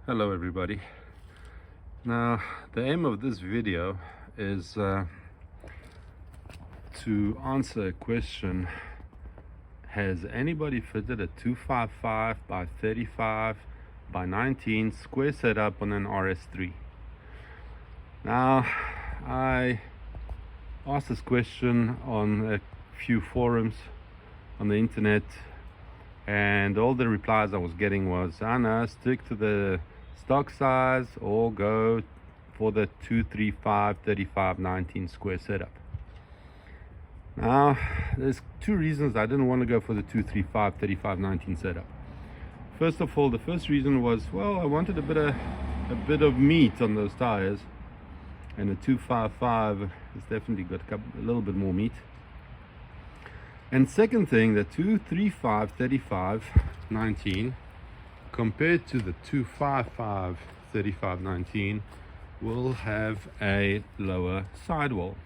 Hello everybody. Now the aim of this video is to answer a question: has anybody fitted a 255 by 35 by 19 square setup on an RS3? Now I asked this question on a few forums on the internet, and all the replies I was getting was, I know, stick to the stock size or go for the 235 35 19 square setup. Now there's two reasons I didn't want to go for the 235 35 19 setup. First of all, the first reason was, well, I wanted a bit of meat on those tires, and the 255 has definitely got a little bit more meat. And second thing, the 235 35 19 compared to the 255 35 19 will have a lower sidewall,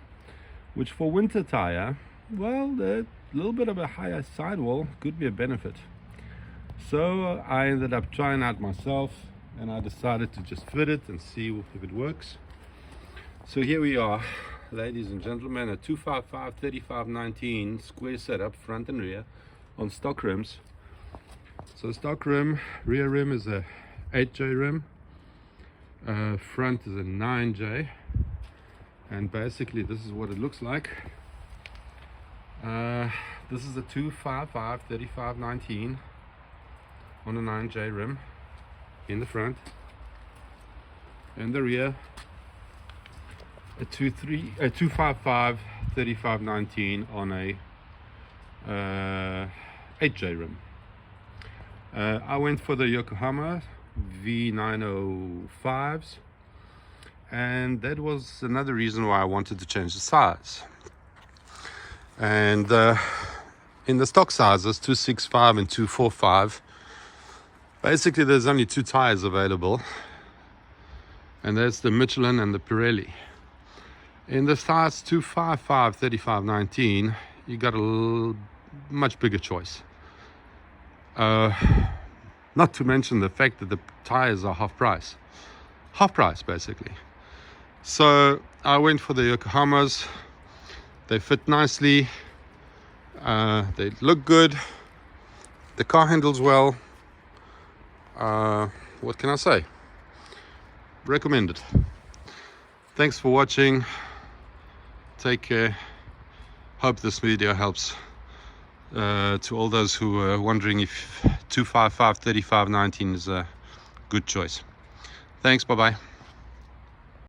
which for winter tire, well, a little bit of a higher sidewall could be a benefit. So I ended up trying out myself, and I decided to just fit it and see if it works. So here we are, ladies and gentlemen, a 255 35 19 square setup, front and rear, on stock rims. So stock rim, rear rim is a 8J rim, front is a 9J, and basically this is what it looks like. This is a 255 35 19 on a 9J rim in the front, and the rear a 255 35 19 on a 8J rim. I went for the Yokohama V905s, and that was another reason why I wanted to change the size. And in the stock sizes 265 and 245, basically there's only two tires available, and that's the Michelin and the Pirelli. In the size 255 35 19, you got a much bigger choice. Not to mention the fact that the tires are half price basically. So I went for the Yokohamas. They fit nicely, they look good, the car handles well. What can I say? Recommended. Thanks for watching. Take care. Hope this video helps to all those who are wondering if 255 35 19 is a good choice. Thanks, bye bye.